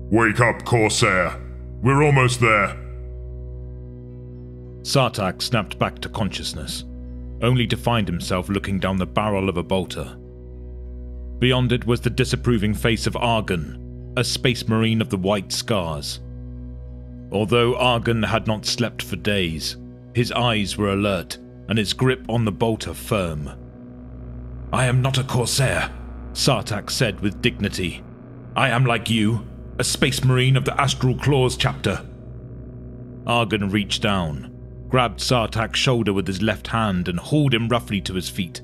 Wake up, Corsair. We're almost there. Sartak snapped back to consciousness, only to find himself looking down the barrel of a bolter. Beyond it was the disapproving face of Argon, a space marine of the White Scars. Although Argon had not slept for days, his eyes were alert and his grip on the bolter firm. "I am not a Corsair," Sartak said with dignity. "I am like you, a space marine of the Astral Claws chapter." Argon reached down, grabbed Sartak's shoulder with his left hand and hauled him roughly to his feet.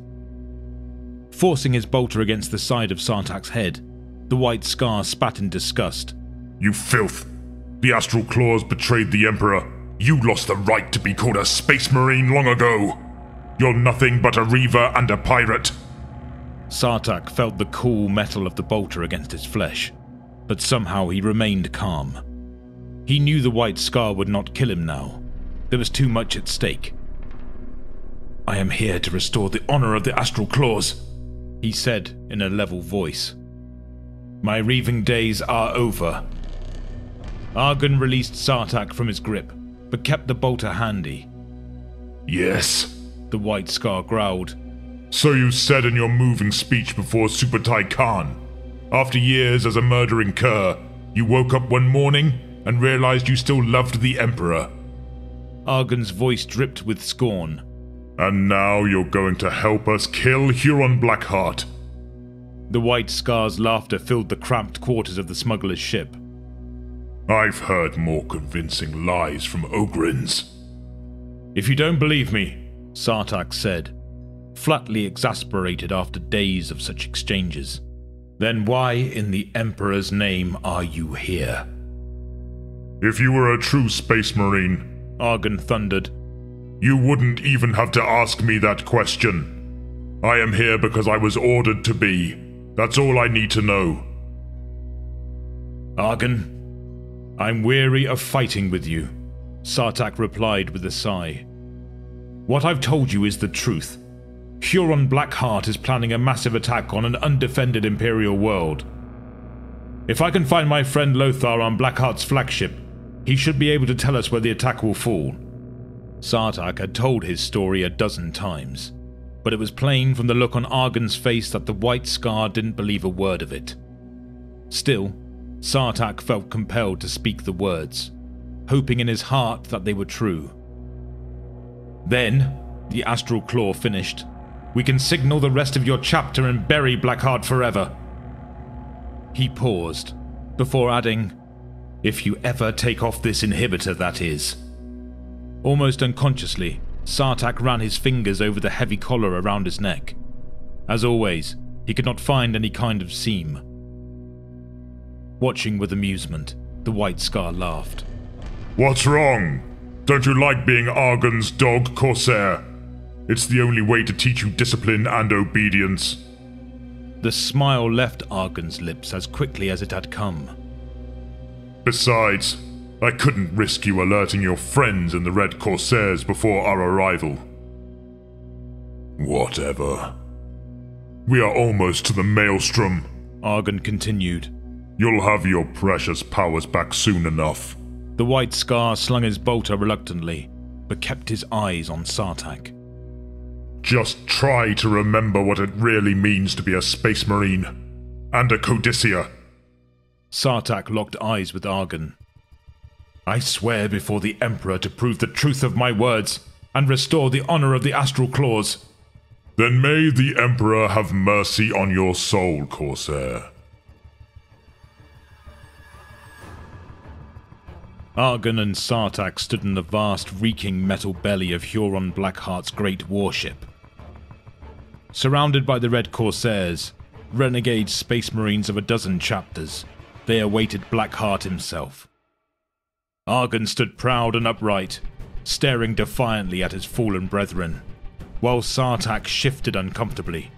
Forcing his bolter against the side of Sartak's head, the White Scar spat in disgust. "You filth! The Astral Claws betrayed the Emperor. You lost the right to be called a space marine long ago. You're nothing but a reaver and a pirate." Sartak felt the cool metal of the bolter against his flesh, but somehow he remained calm. He knew the White Scar would not kill him now. There was too much at stake. "I am here to restore the honor of the Astral Claws," he said in a level voice. "My reaving days are over." Argon released Sartak from his grip, but kept the bolter handy. "Yes," the White Scar growled. "So you said in your moving speech before Supertai Khan. After years as a murdering cur, you woke up one morning and realized you still loved the Emperor." Argon's voice dripped with scorn. "And now you're going to help us kill Huron Black. The White Scar's laughter filled the cramped quarters of the smuggler's ship. "I've heard more convincing lies from Ogrins." "If you don't believe me," Sartak said, flatly exasperated after days of such exchanges, "then why in the Emperor's name are you here?" "If you were a true space marine," Argon thundered, "you wouldn't even have to ask me that question. I am here because I was ordered to be. That's all I need to know." "Argon, I'm weary of fighting with you," Sartak replied with a sigh. "What I've told you is the truth. Huron Blackheart is planning a massive attack on an undefended Imperial world. If I can find my friend Lothar on Blackheart's flagship, he should be able to tell us where the attack will fall." Sartak had told his story a dozen times, but it was plain from the look on Argon's face that the White Scar didn't believe a word of it. Still, Sartak felt compelled to speak the words, hoping in his heart that they were true. "Then," the Astral Claw finished, "we can signal the rest of your chapter and bury Blackheart forever." He paused, before adding, "If you ever take off this inhibitor, that is." Almost unconsciously, Sartak ran his fingers over the heavy collar around his neck. As always, he could not find any kind of seam. Watching with amusement, the White Scar laughed. "What's wrong? Don't you like being Argon's dog, Corsair? It's the only way to teach you discipline and obedience." The smile left Argon's lips as quickly as it had come. "Besides, I couldn't risk you alerting your friends in the Red Corsairs before our arrival." "Whatever. We are almost to the Maelstrom," Argon continued. "You'll have your precious powers back soon enough." The White Scar slung his bolter reluctantly, but kept his eyes on Sartak. "Just try to remember what it really means to be a space marine. And a codicea." Sartak locked eyes with Argon. "I swear before the Emperor to prove the truth of my words and restore the honor of the Astral Claws." "Then may the Emperor have mercy on your soul, Corsair." Argon and Sartak stood in the vast, reeking metal belly of Huron Blackheart's great warship. Surrounded by the Red Corsairs, renegade space marines of a dozen chapters, they awaited Blackheart himself. Argon stood proud and upright, staring defiantly at his fallen brethren, while Sartak shifted uncomfortably,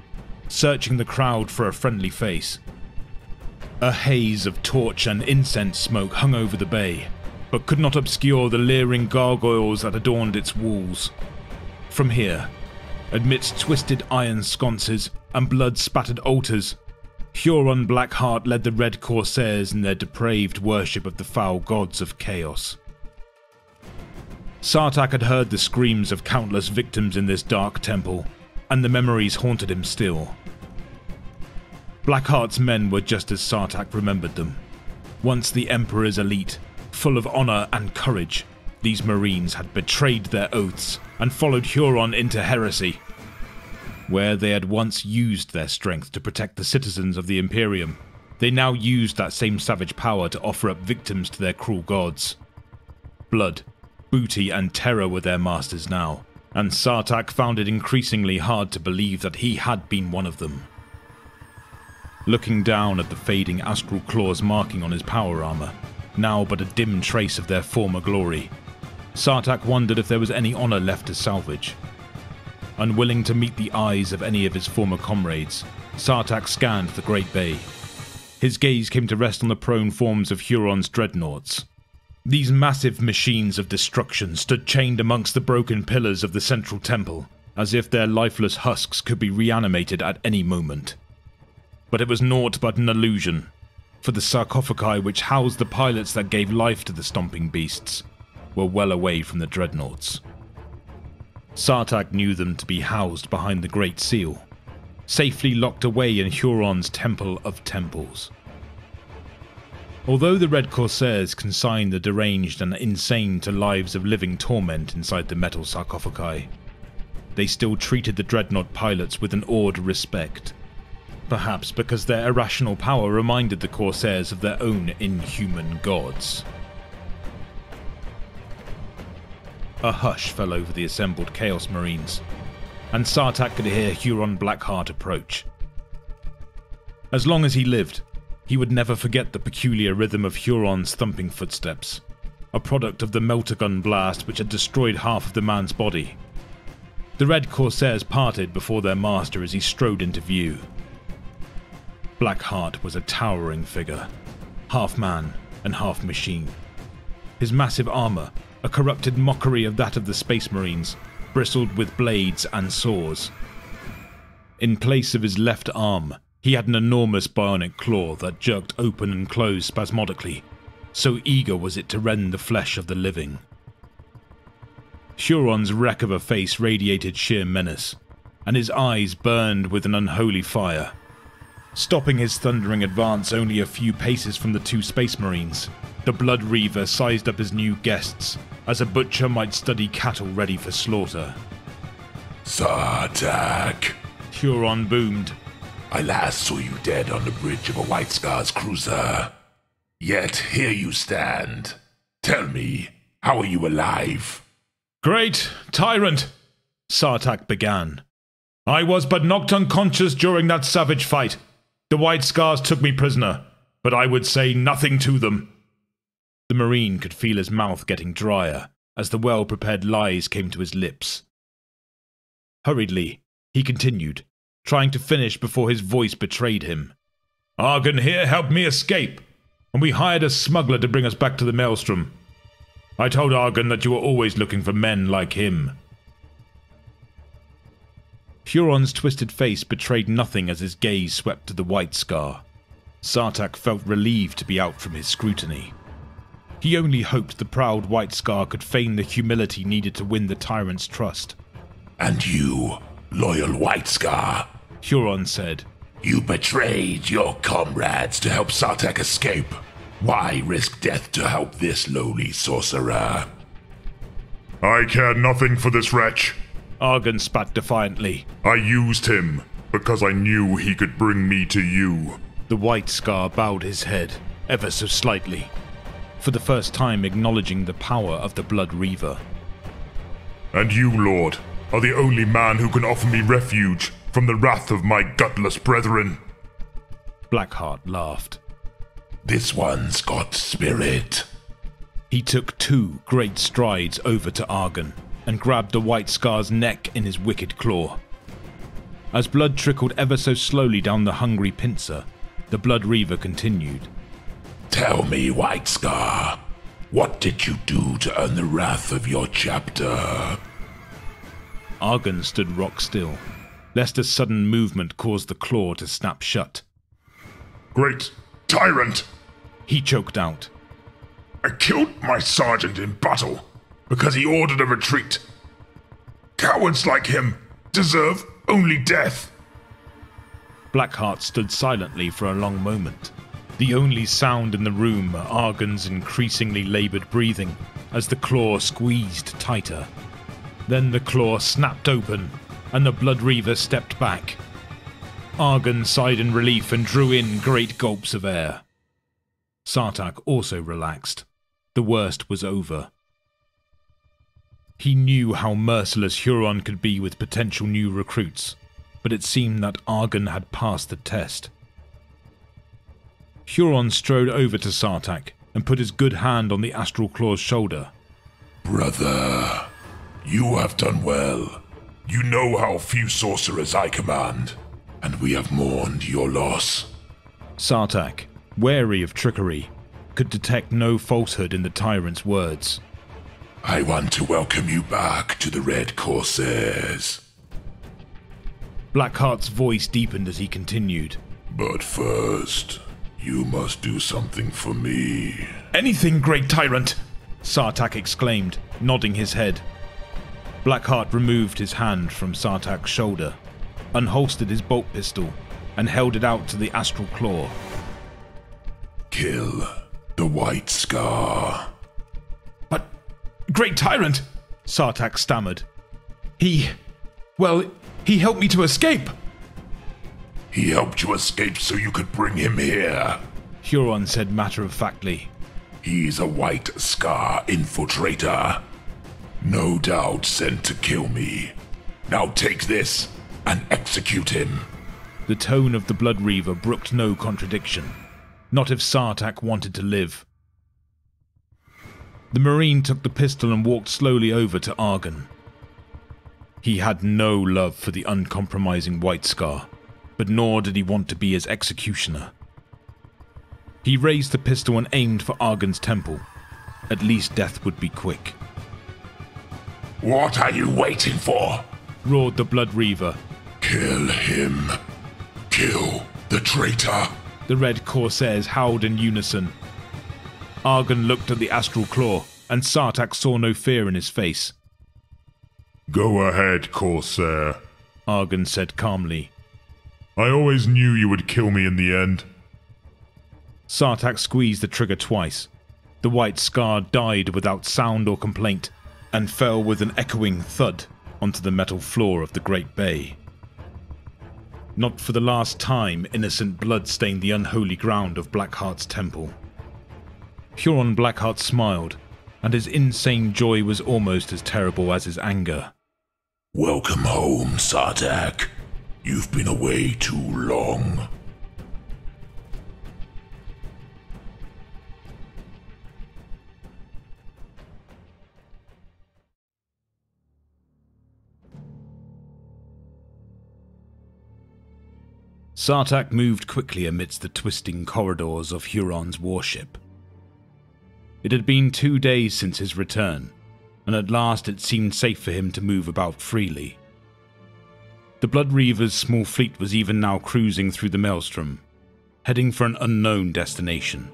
searching the crowd for a friendly face. A haze of torch and incense smoke hung over the bay, but could not obscure the leering gargoyles that adorned its walls. From here, amidst twisted iron sconces and blood-spattered altars, Huron Black led the Red Corsairs in their depraved worship of the foul gods of chaos. Sartak had heard the screams of countless victims in this dark temple, and the memories haunted him still. Blackheart's men were just as Sartak remembered them. Once the Emperor's elite, full of honor and courage, these Marines had betrayed their oaths and followed Huron into heresy. Where they had once used their strength to protect the citizens of the Imperium, they now used that same savage power to offer up victims to their cruel gods. Blood, booty and terror were their masters now, and Sartak found it increasingly hard to believe that he had been one of them. Looking down at the fading astral claws marking on his power armor, now but a dim trace of their former glory, Sartak wondered if there was any honor left to salvage. Unwilling to meet the eyes of any of his former comrades, Sartak scanned the Great Bay. His gaze came to rest on the prone forms of Huron's dreadnoughts. These massive machines of destruction stood chained amongst the broken pillars of the central temple, as if their lifeless husks could be reanimated at any moment. But it was naught but an illusion, for the sarcophagi which housed the pilots that gave life to the stomping beasts were well away from the dreadnoughts. Sartak knew them to be housed behind the Great Seal, safely locked away in Huron's Temple of Temples. Although the Red Corsairs consigned the deranged and insane to lives of living torment inside the metal sarcophagi, they still treated the dreadnought pilots with an awed respect, perhaps because their irrational power reminded the Corsairs of their own inhuman gods. A hush fell over the assembled Chaos Marines, and Sartak could hear Huron Blackheart approach. As long as he lived, he would never forget the peculiar rhythm of Huron's thumping footsteps, a product of the melter-gun blast which had destroyed half of the man's body. The Red Corsairs parted before their master as he strode into view. Blackheart was a towering figure, half man and half machine. His massive armor, a corrupted mockery of that of the Space Marines, bristled with blades and saws. In place of his left arm, he had an enormous bionic claw that jerked open and closed spasmodically, so eager was it to rend the flesh of the living. Huron's wreck of a face radiated sheer menace, and his eyes burned with an unholy fire. Stopping his thundering advance only a few paces from the two Space Marines, the Blood Reaver sized up his new guests, as a butcher might study cattle ready for slaughter. Sartak, Huron boomed. I last saw you dead on the bridge of a White Scars cruiser. Yet here you stand. Tell me, how are you alive? Great tyrant, Sartak began. I was but knocked unconscious during that savage fight. The White Scars took me prisoner, but I would say nothing to them. The Marine could feel his mouth getting drier as the well-prepared lies came to his lips. Hurriedly, he continued, trying to finish before his voice betrayed him. Argon here helped me escape, and we hired a smuggler to bring us back to the Maelstrom. I told Argon that you were always looking for men like him. Huron's twisted face betrayed nothing as his gaze swept to the White Scar. Sartak felt relieved to be out from his scrutiny. He only hoped the proud White Scar could feign the humility needed to win the tyrant's trust. And you, loyal White Scar, Huron said. You betrayed your comrades to help Sartak escape. Why risk death to help this lowly sorcerer? I cared nothing for this wretch. Argon spat defiantly. I used him because I knew he could bring me to you. The White Scar bowed his head, ever so slightly, for the first time acknowledging the power of the Blood Reaver. And you, Lord, are the only man who can offer me refuge from the wrath of my gutless brethren. Blackheart laughed. This one's got spirit. He took 2 great strides over to Argon and grabbed the White Scar's neck in his wicked claw. As blood trickled ever so slowly down the hungry pincer, the Blood Reaver continued. Tell me, White Scar, what did you do to earn the wrath of your chapter? Argon stood rock still, lest a sudden movement caused the claw to snap shut. Great tyrant! He choked out. I killed my sergeant in battle because he ordered a retreat. Cowards like him deserve only death. Blackheart stood silently for a long moment. The only sound in the room Argon's increasingly laboured breathing as the claw squeezed tighter. Then the claw snapped open, and the Blood Reaver stepped back. Argon sighed in relief and drew in great gulps of air. Sartak also relaxed. The worst was over. He knew how merciless Huron could be with potential new recruits, but it seemed that Argon had passed the test. Huron strode over to Sartak and put his good hand on the Astral Claw's shoulder. Brother, you have done well. You know how few sorcerers I command, and we have mourned your loss. Sartak, wary of trickery, could detect no falsehood in the tyrant's words. I want to welcome you back to the Red Corsairs. Blackheart's voice deepened as he continued. But first, you must do something for me. Anything, great tyrant! Sartak exclaimed, nodding his head. Blackheart removed his hand from Sartak's shoulder, unholstered his bolt pistol, and held it out to the Astral Claw. Kill the White Scar. But, great tyrant, Sartak stammered. He helped me to escape. He helped you escape so you could bring him here. Huron said matter-of-factly. He's a White Scar infiltrator. No doubt sent to kill me. Now take this and execute him. The tone of the Blood Reaver brooked no contradiction. Not if Sartak wanted to live. The Marine took the pistol and walked slowly over to Argon. He had no love for the uncompromising White Scar, but nor did he want to be his executioner. He raised the pistol and aimed for Argon's temple. At least death would be quick. What are you waiting for? Roared the Blood Reaver. Kill him. Kill the traitor. The Red Corsairs howled in unison. Argon looked at the Astral Claw, and Sartak saw no fear in his face. Go ahead, Corsair, Argon said calmly. I always knew you would kill me in the end. Sartak squeezed the trigger twice. The White Scar died without sound or complaint, and fell with an echoing thud onto the metal floor of the Great Bay. Not for the last time innocent blood stained the unholy ground of Blackheart's temple. Huron Blackheart smiled, and his insane joy was almost as terrible as his anger. Welcome home, Sartak. You've been away too long. Sartak moved quickly amidst the twisting corridors of Huron's warship. It had been 2 days since his return, and at last it seemed safe for him to move about freely. The Blood Reaver's small fleet was even now cruising through the Maelstrom, heading for an unknown destination.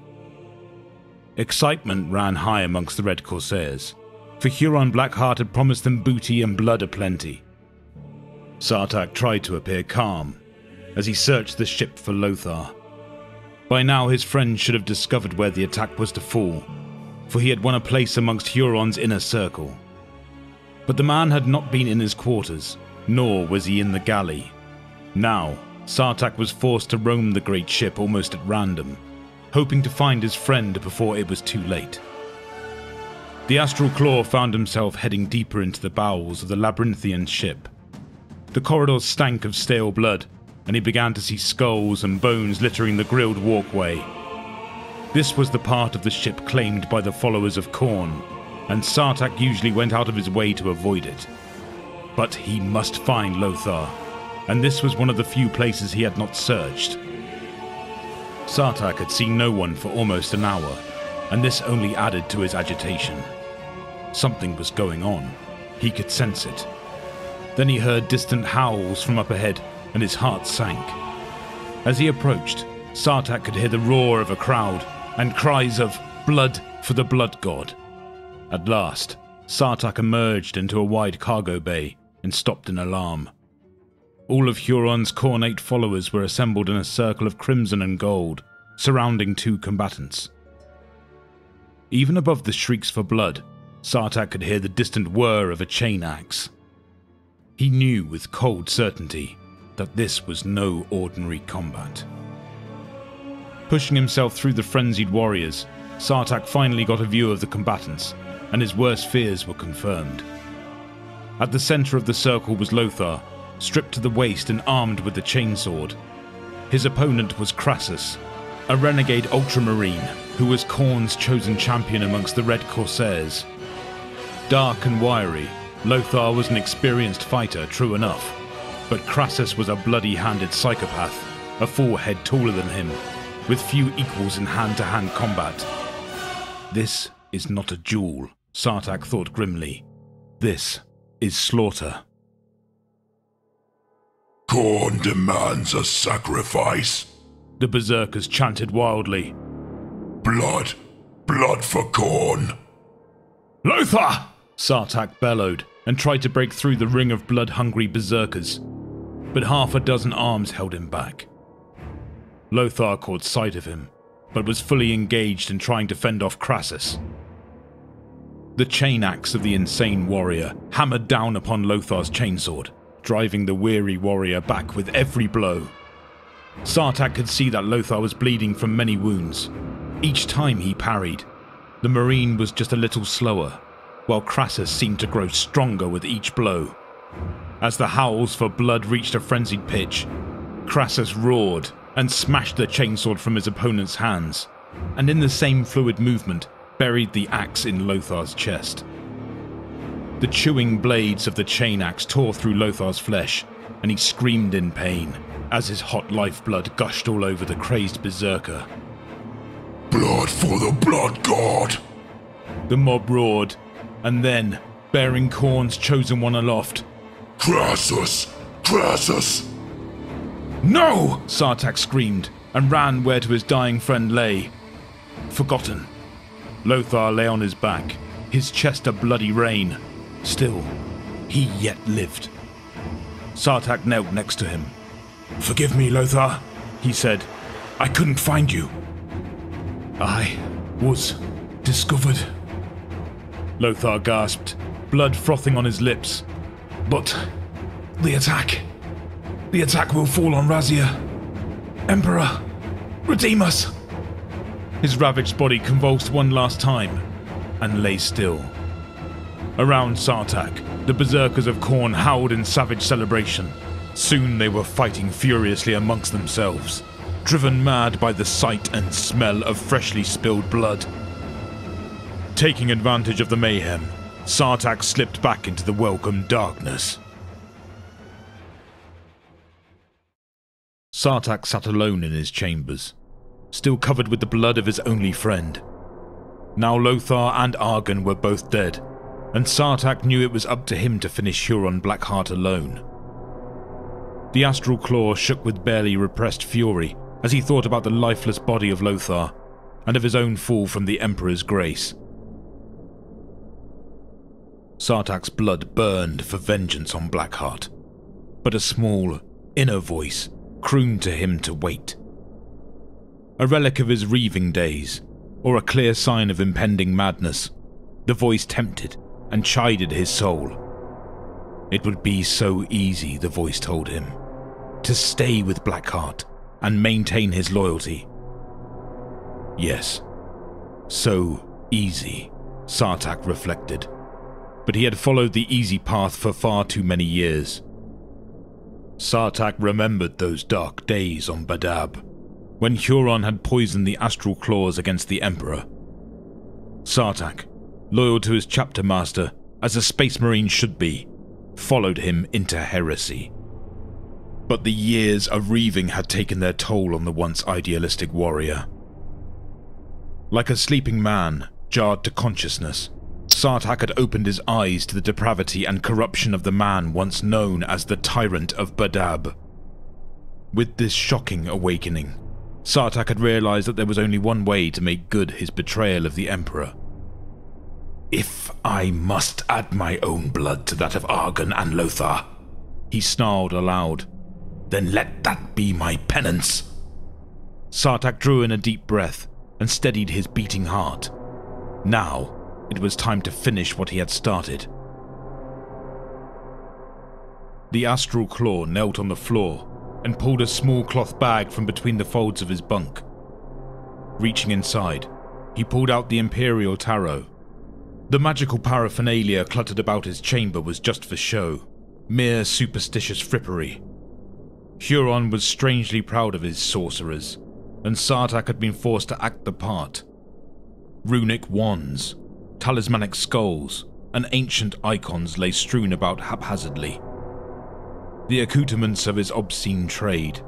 Excitement ran high amongst the Red Corsairs, for Huron Blackheart had promised them booty and blood aplenty. Sartak tried to appear calm, as he searched the ship for Lothar. By now his friends should have discovered where the attack was to fall, for he had won a place amongst Huron's inner circle. But the man had not been in his quarters, nor was he in the galley. Now, Sartak was forced to roam the great ship almost at random, hoping to find his friend before it was too late. The Astral Claw found himself heading deeper into the bowels of the labyrinthian ship. The corridors stank of stale blood, and he began to see skulls and bones littering the grilled walkway. This was the part of the ship claimed by the followers of Khorne, and Sartak usually went out of his way to avoid it. But he must find Lothar, and this was one of the few places he had not searched. Sartak had seen no one for almost an hour, and this only added to his agitation. Something was going on. He could sense it. Then he heard distant howls from up ahead, and his heart sank. As he approached, Sartak could hear the roar of a crowd and cries of "Blood for the Blood God." At last, Sartak emerged into a wide cargo bay and stopped in alarm. All of Huron's cornate followers were assembled in a circle of crimson and gold, surrounding two combatants. Even above the shrieks for blood, Sartak could hear the distant whir of a chain axe. He knew with cold certainty that this was no ordinary combat. Pushing himself through the frenzied warriors, Sartak finally got a view of the combatants, and his worst fears were confirmed. At the centre of the circle was Lothar, stripped to the waist and armed with the chainsword. His opponent was Crassus, a renegade ultramarine who was Khorne's chosen champion amongst the Red Corsairs. Dark and wiry, Lothar was an experienced fighter, true enough, but Crassus was a bloody-handed psychopath, a full head taller than him, with few equals in hand-to-hand combat. This is not a duel, Sartak thought grimly. This is slaughter. Khorne demands a sacrifice. The berserkers chanted wildly. Blood! Blood for Khorne! Lothar! Sartak bellowed and tried to break through the ring of blood-hungry berserkers, but half a dozen arms held him back. Lothar caught sight of him, but was fully engaged in trying to fend off Crassus. The chain axe of the insane warrior hammered down upon Lothar's chainsword, driving the weary warrior back with every blow. Sartak could see that Lothar was bleeding from many wounds. Each time he parried, the Marine was just a little slower, while Crassus seemed to grow stronger with each blow. As the howls for blood reached a frenzied pitch, Crassus roared and smashed the chainsword from his opponent's hands, and in the same fluid movement, buried the axe in Lothar's chest. The chewing blades of the chain axe tore through Lothar's flesh, and he screamed in pain as his hot lifeblood gushed all over the crazed berserker. Blood for the Blood God! The mob roared, and then, bearing Khorne's chosen one aloft, Crassus! Crassus! "No!" Sartak screamed, and ran where to his dying friend lay. Forgotten. Lothar lay on his back, his chest a bloody rain. Still, he yet lived. Sartak knelt next to him. "Forgive me, Lothar," he said. "I couldn't find you. I was discovered." Lothar gasped, blood frothing on his lips. "But the attack will fall on Razia. Emperor, redeem us." His ravaged body convulsed one last time and lay still. Around Sartak, the berserkers of Khorne howled in savage celebration. Soon they were fighting furiously amongst themselves, driven mad by the sight and smell of freshly spilled blood. Taking advantage of the mayhem, Sartak slipped back into the welcome darkness. Sartak sat alone in his chambers, still covered with the blood of his only friend. Now Lothar and Argon were both dead, and Sartak knew it was up to him to finish Huron Black alone. The astral claw shook with barely repressed fury as he thought about the lifeless body of Lothar and of his own fall from the Emperor's grace. Sartak's blood burned for vengeance on Blackheart, but a small, inner voice crooned to him to wait. A relic of his reaving days, or a clear sign of impending madness, the voice tempted and chided his soul. It would be so easy, the voice told him, to stay with Blackheart and maintain his loyalty. Yes, so easy, Sartak reflected, but he had followed the easy path for far too many years. Sartak remembered those dark days on Badab, when Huron had poisoned the astral claws against the Emperor. Sartak, loyal to his chapter master, as a space marine should be, followed him into heresy. But the years of reaving had taken their toll on the once idealistic warrior. Like a sleeping man, jarred to consciousness, Sartak had opened his eyes to the depravity and corruption of the man once known as the Tyrant of Badab. With this shocking awakening, Sartaq had realized that there was only one way to make good his betrayal of the Emperor. If I must add my own blood to that of Argon and Lothar, he snarled aloud, then let that be my penance. Sartaq drew in a deep breath and steadied his beating heart. Now, it was time to finish what he had started. The Astral Claw knelt on the floor and pulled a small cloth bag from between the folds of his bunk. Reaching inside, he pulled out the Imperial Tarot. The magical paraphernalia cluttered about his chamber was just for show, mere superstitious frippery. Huron was strangely proud of his sorcerers, and Sartaq had been forced to act the part. Runic wands, talismanic skulls, and ancient icons lay strewn about haphazardly. The accoutrements of his obscene trade.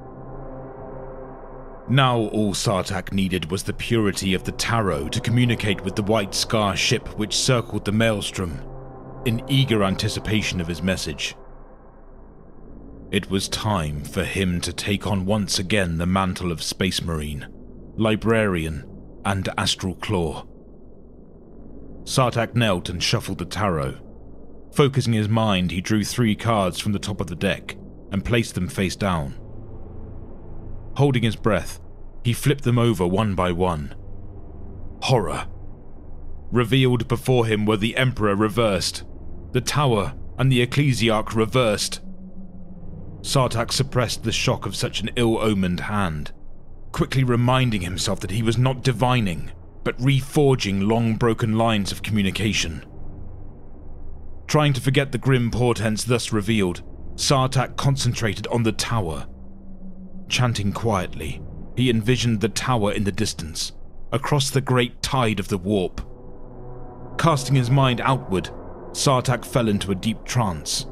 Now all Sartaq needed was the purity of the tarot to communicate with the White Scar ship which circled the Maelstrom, in eager anticipation of his message. It was time for him to take on once again the mantle of Space Marine, Librarian, and Astral Claw. Sartaq knelt and shuffled the tarot. Focusing his mind, he drew 3 cards from the top of the deck and placed them face down. Holding his breath, he flipped them over one by one. Horror. Revealed before him were the Emperor reversed, the Tower and the Ecclesiarch reversed. Sartaq suppressed the shock of such an ill-omened hand, quickly reminding himself that he was not divining, but reforging long broken lines of communication. Trying to forget the grim portents thus revealed, Sartaq concentrated on the tower. Chanting quietly, he envisioned the tower in the distance, across the great tide of the warp. Casting his mind outward, Sartaq fell into a deep trance.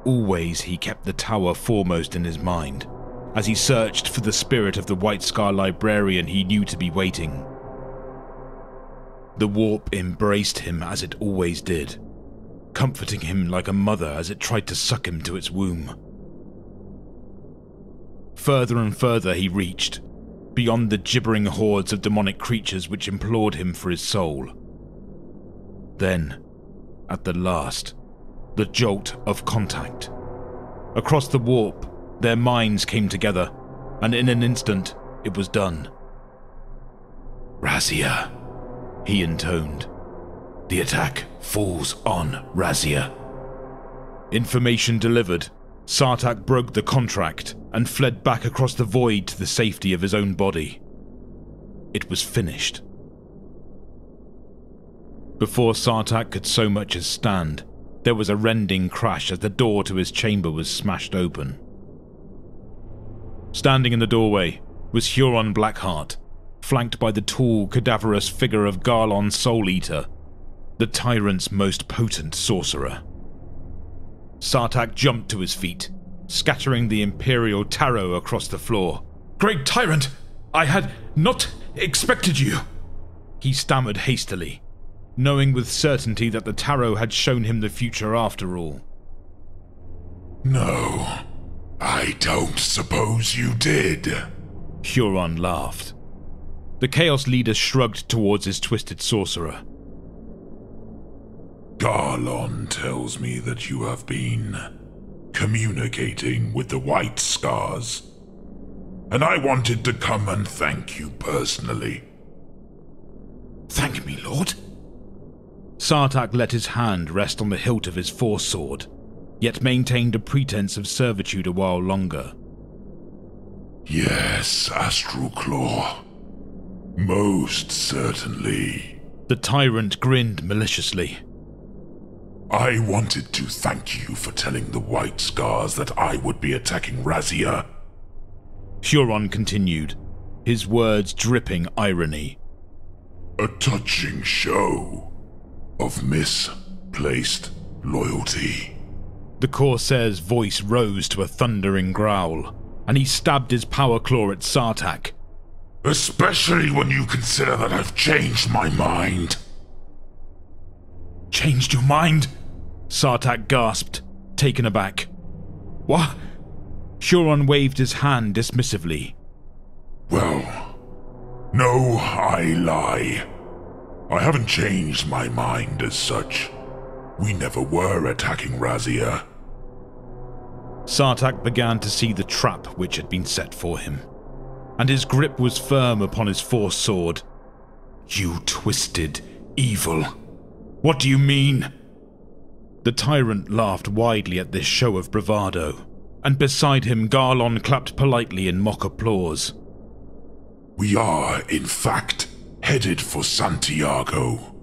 Always he kept the tower foremost in his mind, as he searched for the spirit of the White Scar librarian he knew to be waiting. The warp embraced him as it always did, comforting him like a mother as it tried to suck him to its womb. Further and further he reached, beyond the gibbering hordes of demonic creatures which implored him for his soul. Then, at the last, the jolt of contact. Across the warp, their minds came together, and in an instant, it was done. Razia, he intoned. The attack falls on Razia. Information delivered, Sartaq broke the contract and fled back across the void to the safety of his own body. It was finished. Before Sartaq could so much as stand, there was a rending crash as the door to his chamber was smashed open. Standing in the doorway was Huron Black, flanked by the tall, cadaverous figure of Garlon Soul Eater, the tyrant's most potent sorcerer. Sartaq jumped to his feet, scattering the Imperial Tarot across the floor. "Great Tyrant! I had not expected you!" he stammered hastily, knowing with certainty that the tarot had shown him the future after all. No, I don't suppose you did. Huron laughed. The Chaos Leader shrugged towards his twisted sorcerer. Garlon tells me that you have been communicating with the White Scars, and I wanted to come and thank you personally. Thank me, Lord? Sartaq let his hand rest on the hilt of his foresword, yet maintained a pretense of servitude a while longer. Yes, Astral Claw. Most certainly. The tyrant grinned maliciously. I wanted to thank you for telling the White Scars that I would be attacking Razia. Huron continued, his words dripping irony. A touching show of misplaced loyalty. The Corsair's voice rose to a thundering growl, and he stabbed his power claw at Sartaq. Especially when you consider that I've changed my mind. Changed your mind? Sartaq gasped, taken aback. Huron waved his hand dismissively. Well, no, I lie. I haven't changed my mind as such. We never were attacking Razia. Sartak began to see the trap which had been set for him, and his grip was firm upon his force sword. You twisted evil. What do you mean? The tyrant laughed widely at this show of bravado, and beside him Garlon clapped politely in mock applause. We are, in fact, headed for Santiago.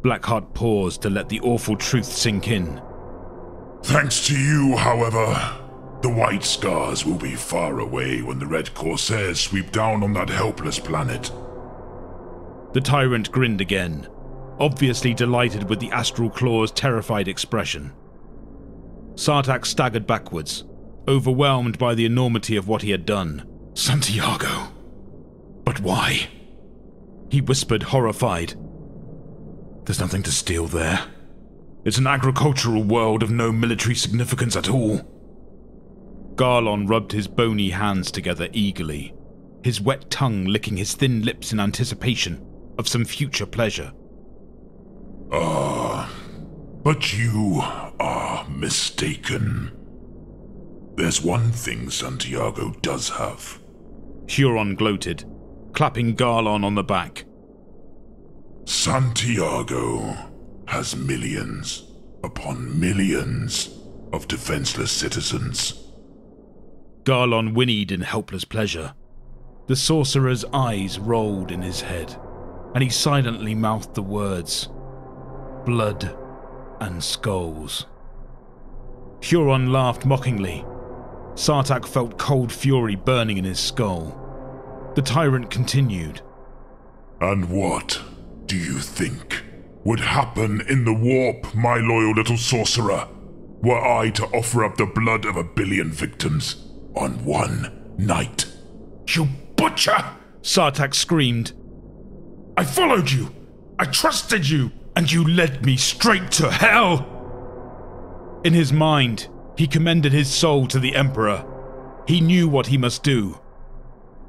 Blackheart paused to let the awful truth sink in. Thanks to you, however, the White Scars will be far away when the Red Corsairs sweep down on that helpless planet. The tyrant grinned again, obviously delighted with the Astral Claw's terrified expression. Sartak staggered backwards, overwhelmed by the enormity of what he had done. Santiago? But why? He whispered, horrified. There's nothing to steal there. It's an agricultural world of no military significance at all. Garlon rubbed his bony hands together eagerly, his wet tongue licking his thin lips in anticipation of some future pleasure. But you are mistaken. There's one thing Santiago does have. Huron gloated, clapping Garlon on the back. Santiago has millions upon millions of defenseless citizens. Garlon whinnied in helpless pleasure. The sorcerer's eyes rolled in his head, and he silently mouthed the words, blood and skulls. Huron laughed mockingly. Sartak felt cold fury burning in his skull. The tyrant continued. And what do you think would happen in the warp, my loyal little sorcerer, were I to offer up the blood of 1 billion victims on one night? You butcher! Sartak screamed. I followed you! I trusted you! And you led me straight to hell! In his mind, he commended his soul to the Emperor. He knew what he must do.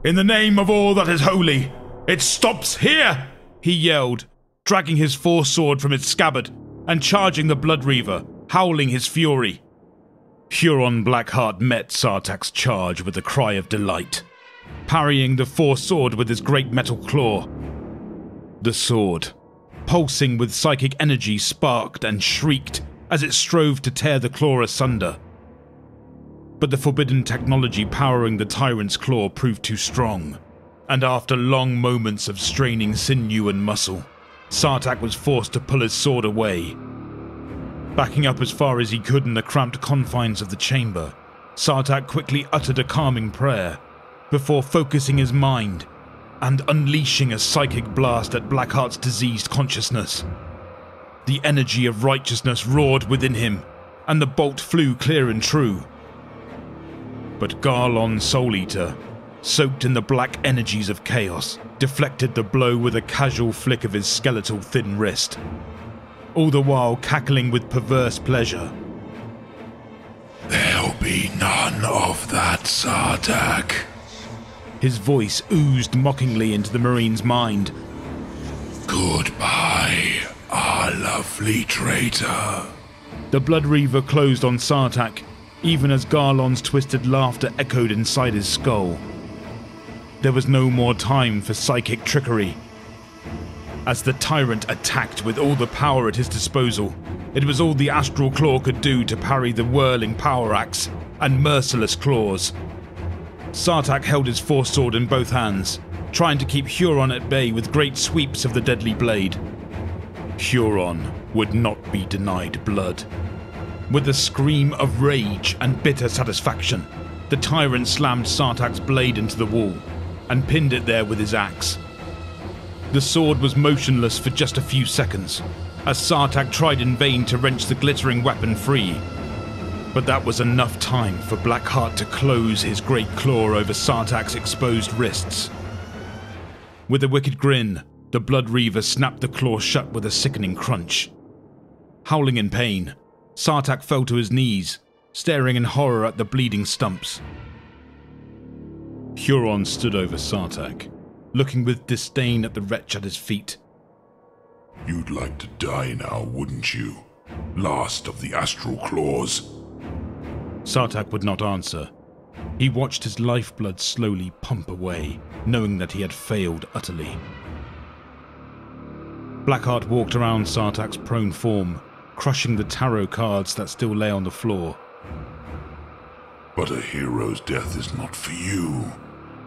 In the name of all that is holy, it stops here! He yelled, dragging his force sword from its scabbard and charging the Blood Reaver, howling his fury. Huron Blackheart met Sartak's charge with a cry of delight, parrying the force sword with his great metal claw. The sword, pulsing with psychic energy, sparked and shrieked as it strove to tear the claw asunder. But the forbidden technology powering the tyrant's claw proved too strong, and after long moments of straining sinew and muscle, Sartak was forced to pull his sword away. Backing up as far as he could in the cramped confines of the chamber, Sartak quickly uttered a calming prayer, before focusing his mind and unleashing a psychic blast at Blackheart's diseased consciousness. The energy of righteousness roared within him, and the bolt flew clear and true. But Garlon Soul Eater, soaked in the black energies of chaos, deflected the blow with a casual flick of his skeletal thin wrist, all the while cackling with perverse pleasure. There'll be none of that, Sartak. His voice oozed mockingly into the Marine's mind. Goodbye, our lovely traitor. The Blood Reaver closed on Sartak, even as Garlon's twisted laughter echoed inside his skull. There was no more time for psychic trickery. As the tyrant attacked with all the power at his disposal, it was all the Astral Claw could do to parry the whirling power axe and merciless claws. Sartak held his force sword in both hands, trying to keep Huron at bay with great sweeps of the deadly blade. Huron would not be denied blood. With a scream of rage and bitter satisfaction, the tyrant slammed Sartak's blade into the wall and pinned it there with his axe. The sword was motionless for just a few seconds, as Sartak tried in vain to wrench the glittering weapon free. But that was enough time for Blackheart to close his great claw over Sartak's exposed wrists. With a wicked grin, the Blood Reaver snapped the claw shut with a sickening crunch. Howling in pain, Sartak fell to his knees, staring in horror at the bleeding stumps. Huron stood over Sartak, looking with disdain at the wretch at his feet. You'd like to die now, wouldn't you? Last of the Astral Claws. Sartak would not answer. He watched his lifeblood slowly pump away, knowing that he had failed utterly. Blackheart walked around Sartak's prone form, crushing the tarot cards that still lay on the floor. But a hero's death is not for you,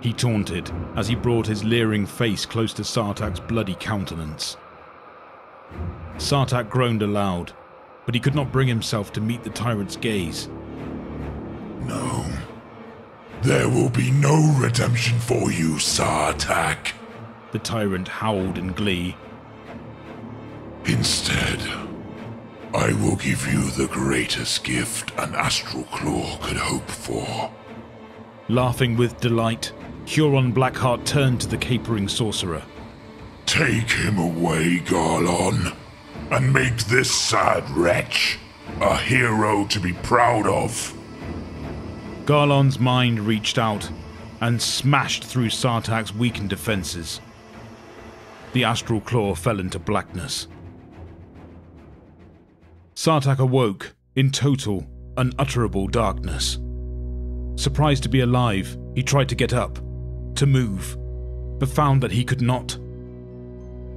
he taunted as he brought his leering face close to Sartak's bloody countenance. Sartak groaned aloud, but he could not bring himself to meet the tyrant's gaze. No. There will be no redemption for you, Sartak, the tyrant howled in glee. Instead, I will give you the greatest gift an Astral Claw could hope for. Laughing with delight, Huron Blackheart turned to the capering sorcerer. Take him away, Garlon, and make this sad wretch a hero to be proud of. Garlon's mind reached out and smashed through Sartak's weakened defenses. The Astral Claw fell into blackness. Sartak awoke in total, unutterable darkness. Surprised to be alive, he tried to get up, to move, but found that he could not.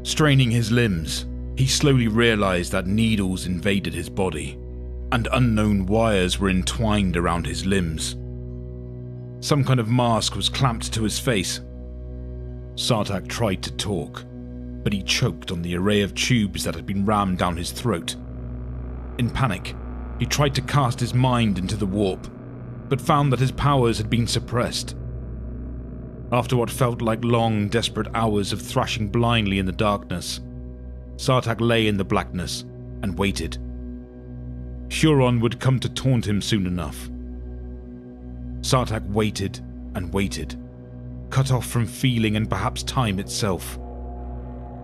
Straining his limbs, he slowly realized that needles invaded his body, and unknown wires were entwined around his limbs. Some kind of mask was clamped to his face. Sartak tried to talk, but he choked on the array of tubes that had been rammed down his throat. In panic, he tried to cast his mind into the warp, but found that his powers had been suppressed. After what felt like long, desperate hours of thrashing blindly in the darkness, Sartak lay in the blackness and waited. Huron would come to taunt him soon enough. Sartak waited and waited, cut off from feeling and perhaps time itself.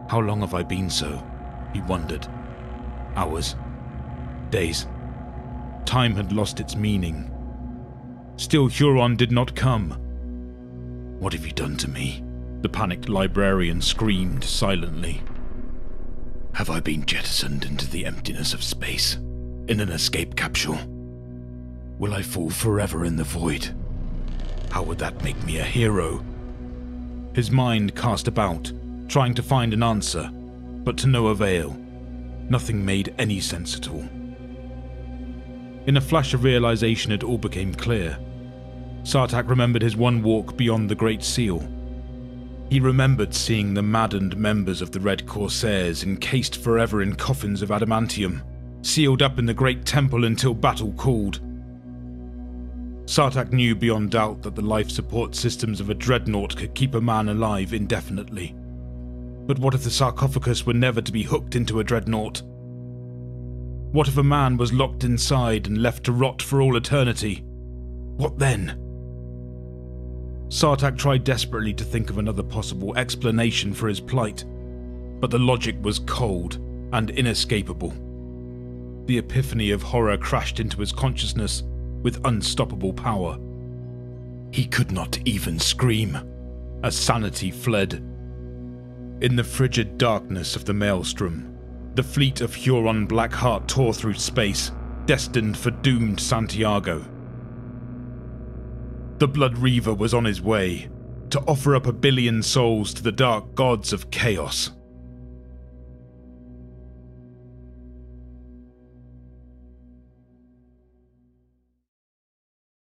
How long have I been so? He wondered. Hours. Days. Time had lost its meaning. Still Huron did not come. What have you done to me? The panicked librarian screamed silently. Have I been jettisoned into the emptiness of space, in an escape capsule? Will I fall forever in the void? How would that make me a hero? His mind cast about, trying to find an answer, but to no avail. Nothing made any sense at all. In a flash of realization, it all became clear. Sartak remembered his one walk beyond the Great Seal. He remembered seeing the maddened members of the Red Corsairs encased forever in coffins of adamantium, sealed up in the Great Temple until battle called. Sartak knew beyond doubt that the life support systems of a dreadnought could keep a man alive indefinitely. But what if the sarcophagus were never to be hooked into a dreadnought? What if a man was locked inside and left to rot for all eternity? What then? Sartak tried desperately to think of another possible explanation for his plight, but the logic was cold and inescapable. The epiphany of horror crashed into his consciousness with unstoppable power. He could not even scream, as sanity fled. In the frigid darkness of the Maelstrom, the fleet of Huron Black tore through space, destined for doomed Santiago. The Blood Reaver was on his way, to offer up 1 billion souls to the dark gods of chaos.